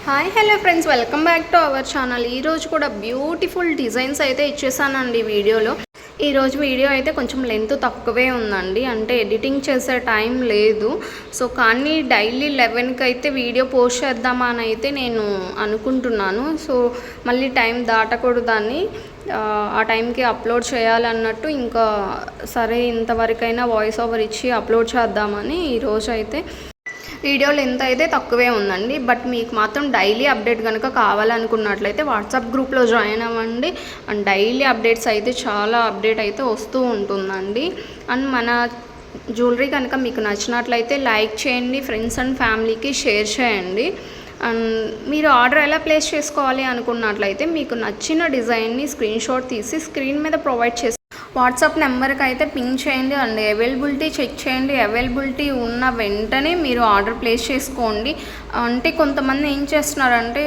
Hi hello friends, welcome back to our channel. ఈరోజు కూడా beautiful designs అయితే ఇచ్చేసానండి వీడియోలో. ఈరోజు వీడియో అయితే కొంచెం లెంత్ తక్కువే ఉందండి, అంటే ఎడిటింగ్ చేసే టైం లేదు. సో కానీ డైలీ 11కి అయితే వీడియో పోస్ట్ చేద్దామని అయితే నేను అనుకుంటున్నాను. సో మళ్ళీ టైం దాటకూడదని ఆ టైంకి అప్లోడ్ చేయాలన్నట్టు, ఇంకా సరే ఇంతవరకైనా వాయిస్ ఓవర్ ఇచ్చి అప్లోడ్ చేద్దామని ఈరోజు అయితే వీడియో లెంత్ అయితే తక్కువే ఉందండి. బట్ మీకు మాత్రం డైలీ అప్డేట్ కనుక కావాలనుకున్నట్లయితే వాట్సాప్ గ్రూప్లో జాయిన్ అవ్వండి. అండ్ డైలీ అప్డేట్స్ అయితే చాలా అప్డేట్ అయితే వస్తూ ఉంటుందండి. అండ్ మన జ్యువెలరీ కనుక మీకు నచ్చినట్లయితే లైక్ చేయండి, ఫ్రెండ్స్ అండ్ ఫ్యామిలీకి షేర్ చేయండి. అండ్ మీరు ఆర్డర్ ఎలా ప్లేస్ చేసుకోవాలి అనుకున్నట్లయితే మీకు నచ్చిన డిజైన్ని స్క్రీన్ షాట్ తీసి స్క్రీన్ మీద ప్రొవైడ్ చేసి వాట్సాప్ నెంబర్కి అయితే పింక్ చేయండి. అండ్ అవైలబిలిటీ చెక్ చేయండి. అవైలబిలిటీ ఉన్న వెంటనే మీరు ఆర్డర్ ప్లేస్ చేసుకోండి. అంటే కొంతమంది ఏం చేస్తున్నారంటే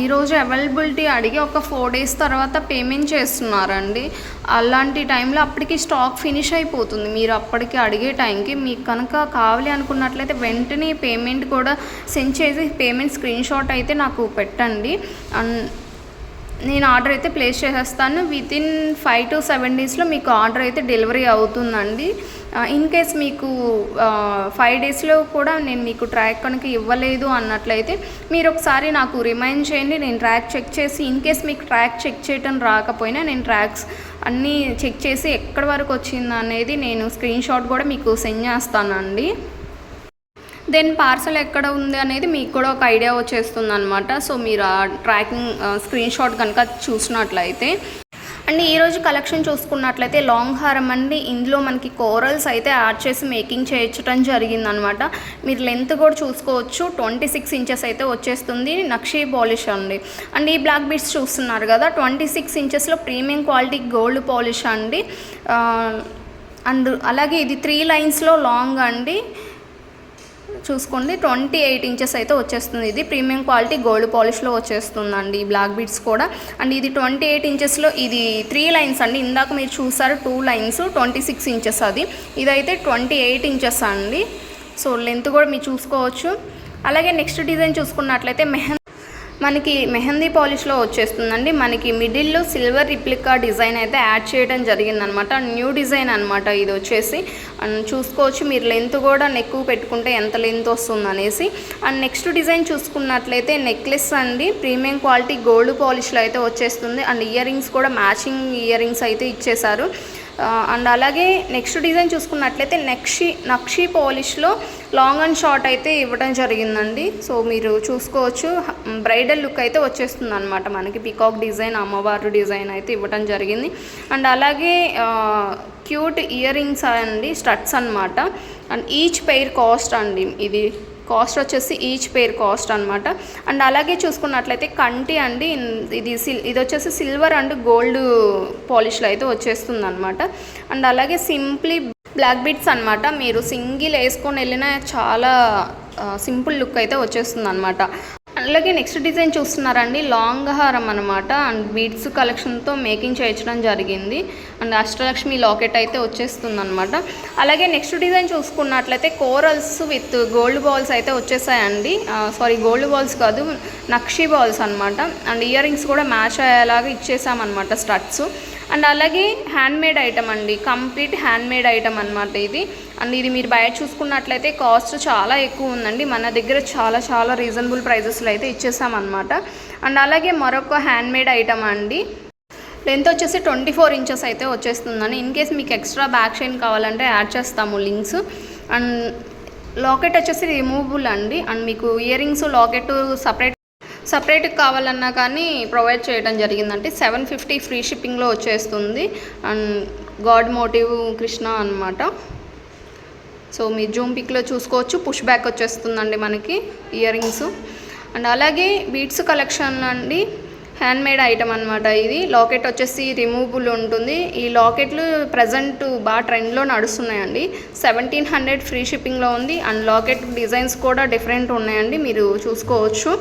ఈరోజు అవైలబిలిటీ అడిగి ఒక 4 days తర్వాత పేమెంట్ చేస్తున్నారండి. అలాంటి టైంలో అప్పటికి స్టాక్ ఫినిష్ అయిపోతుంది. మీరు అప్పటికి అడిగే టైంకి మీకు కనుక కావాలి అనుకున్నట్లయితే వెంటనే పేమెంట్ కూడా సెండ్ చేసి పేమెంట్ స్క్రీన్ షాట్ అయితే నాకు పెట్టండి. అండ్ నేను ఆర్డర్ అయితే ప్లేస్ చేసేస్తాను. వితిన్ 5 to 7 daysలో మీకు ఆర్డర్ అయితే డెలివరీ అవుతుందండి. ఇన్ కేస్ మీకు 5 daysలో కూడా నేను మీకు ట్రాక్ కనుక ఇవ్వలేదు అన్నట్లయితే మీరు ఒకసారి నాకు రిమైండ్ చేయండి. నేను ట్రాక్ చెక్ చేసి, ఇన్ కేస్ మీకు ట్రాక్ చెక్ చేయటం రాకపోయినా నేను ట్రాక్స్ అన్నీ చెక్ చేసి ఎక్కడి వరకు వచ్చింది అనేది నేను స్క్రీన్ షాట్ కూడా మీకు సెండ్ చేస్తానండి. దెన్ పార్సల్ ఎక్కడ ఉంది అనేది మీకు కూడా ఒక ఐడియా వచ్చేస్తుంది అనమాట. సో మీరు ఆ ట్రాకింగ్ స్క్రీన్ షాట్ కనుక చూసినట్లయితే. అండ్ ఈరోజు కలెక్షన్ చూసుకున్నట్లయితే లాంగ్ హారం అండి. ఇందులో మనకి కోరల్స్ అయితే యాడ్ చేసి మేకింగ్ చేయించడం జరిగిందనమాట. మీరు లెంత్ కూడా చూసుకోవచ్చు. 26 inches అయితే వచ్చేస్తుంది. నక్షీ పాలిష్ అండి. అండ్ ఈ బ్లాక్ బీడ్స్ చూస్తున్నారు కదా, 26 inchesలో ప్రీమియం క్వాలిటీ గోల్డ్ పాలిష్ అండి. అండ్ అలాగే ఇది 3 linesలో లాంగ్ అండి. చూసుకోండి, 28 inches అయితే వచ్చేస్తుంది. ఇది ప్రీమియం క్వాలిటీ గోల్డ్ పాలిష్లో వచ్చేస్తుందండి ఈ బ్లాక్ బీడ్స్ కూడా. అండ్ ఇది 28 inchesలో ఇది 3 lines అండి. ఇందాక మీరు చూసారు 2 lines, 26 inches అది. ఇదైతే 28 inches అండి. సో లెంత్ కూడా మీరు చూసుకోవచ్చు. అలాగే నెక్స్ట్ డిజైన్ చూసుకున్నట్లయితే మనకి మెహందీ పాలిష్లో వచ్చేస్తుందండి. మనకి మిడిల్లో సిల్వర్ రిప్లికా డిజైన్ అయితే యాడ్ చేయడం జరిగిందనమాట. న్యూ డిజైన్ అనమాట ఇది వచ్చేసి. అండ్ చూసుకోవచ్చు మీరు లెంత్ కూడా నెక్ పెట్టుకుంటే ఎంత లెంత్ వస్తుంది అనేసి. అండ్ నెక్స్ట్ డిజైన్ చూసుకున్నట్లయితే నెక్లెస్ అండి. ప్రీమియం క్వాలిటీ గోల్డ్ పాలిష్లో అయితే వచ్చేస్తుంది. అండ్ ఇయర్ రింగ్స్ కూడా మ్యాచింగ్ ఇయర్ రింగ్స్ అయితే ఇచ్చేశారు. అండ్ అలాగే నెక్స్ట్ డిజైన్ చూసుకున్నట్లయితే నక్షీ పాలిష్లో లాంగ్ అండ్ షార్ట్ అయితే ఇవ్వడం జరిగిందండి. సో మీరు చూసుకోవచ్చు, బ్రైడల్ లుక్ అయితే వచ్చేస్తుంది అనమాట. మనకి పికాక్ డిజైన్, అమ్మవారు డిజైన్ అయితే ఇవ్వడం జరిగింది. అండ్ అలాగే క్యూట్ ఇయర్ రింగ్స్ అండి, స్టడ్స్ అనమాట. అండ్ ఈచ్ పెయిర్ కాస్ట్ అండి, ఇది కాస్ట్ వచ్చేసి ఈచ్ పెయిర్ కాస్ట్ అనమాట. అండ్ అలాగే చూసుకున్నట్లయితే కంటి అండి, ఇది వచ్చేసి సిల్వర్ అండ్ గోల్డ్ పాలిష్లో అయితే వచ్చేస్తుంది అనమాట. అండ్ అలాగే సింప్లీ బ్లాక్ బీడ్స్ అనమాట. మీరు సింగిల్ వేసుకొని వెళ్ళినా చాలా సింపుల్ లుక్ అయితే వచ్చేస్తుంది అనమాట. అలాగే నెక్స్ట్ డిజైన్ చూస్తున్నారండి, లాంగ్ హారం అనమాట. అండ్ బీడ్స్ కలెక్షన్తో మేకింగ్ చేయించడం జరిగింది. అండ్ అష్టలక్ష్మి లాకెట్ అయితే వచ్చేస్తుంది అనమాట. అలాగే నెక్స్ట్ డిజైన్ చూసుకున్నట్లయితే కోరల్స్ విత్ గోల్డ్ బాల్స్ అయితే వచ్చేసాయండి. సారీ, గోల్డ్ బాల్స్ కాదు, నక్షీ బాల్స్ అనమాట. అండ్ ఇయర్ రింగ్స్ కూడా మ్యాచ్ అయ్యేలాగా ఇచ్చేసామన్నమాట, స్టడ్స్. అండ్ అలాగే హ్యాండ్మేడ్ ఐటమ్ అండి, కంప్లీట్ హ్యాండ్మేడ్ ఐటమ్ అనమాట ఇది. అండ్ ఇది మీరు బయట చూసుకున్నట్లయితే కాస్ట్ చాలా ఎక్కువ ఉందండి. మన దగ్గర చాలా చాలా రీజనబుల్ ప్రైజెస్లో అయితే ఇచ్చేసామన్నమాట. అండ్ అలాగే మరొక హ్యాండ్మేడ్ ఐటమ్ అండి. లెంత్ వచ్చేసి 24 inches అయితే వచ్చేస్తుందండి. ఇన్ కేస్ మీకు ఎక్స్ట్రా బ్యాక్ చైన్ కావాలంటే యాడ్ చేస్తాము లింక్స్. అండ్ లాకెట్ వచ్చేసి రిమూవబుల్ అండి. అండ్ మీకు ఇయర్ రింగ్స్, లాకెట్ సపరేట్ కావాలన్నా కానీ ప్రొవైడ్ చేయడం జరిగిందంటే 750 ఫ్రీ షిప్పింగ్లో వచ్చేస్తుంది. అండ్ గాడ్ మోటివ్ కృష్ణ అనమాట. సో మీ జూమ్ పిక్లో చూసుకోవచ్చు, పుష్ బ్యాక్ వచ్చేస్తుందండి మనకి ఇయర్ రింగ్స్. అండ్ అలాగే బీడ్స్ కలెక్షన్ అండి, హ్యాండ్మేడ్ ఐటమ్ అనమాట ఇది. లాకెట్ వచ్చేసి రిమూవబుల్ ఉంటుంది. ఈ లాకెట్లు ప్రజెంట్ బాగా ట్రెండ్లో నడుస్తున్నాయండి. 1700 ఫ్రీ షిప్పింగ్లో ఉంది. అండ్ లాకెట్ డిజైన్స్ కూడా డిఫరెంట్ ఉన్నాయండి, మీరు చూసుకోవచ్చు.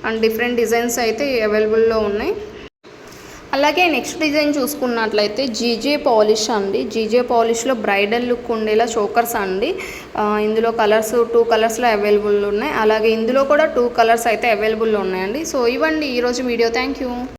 అండ్ డిఫరెంట్ డిజైన్స్ అయితే అవైలబుల్లో ఉన్నాయి. అలాగే నెక్స్ట్ డిజైన్ చూసుకున్నట్లయితే జీజే పాలిష్ అండి. జీజే పాలిష్లో బ్రైడల్ లుక్ ఉండేలా చోకర్స్ అండి. ఇందులో కలర్స్ 2 కలర్స్లో అవైలబుల్ ఉన్నాయి. అలాగే ఇందులో కూడా 2 కలర్స్ అయితే అవైలబుల్ ఉన్నాయండి. సో ఇవ్వండి ఈరోజు వీడియో. Thank you.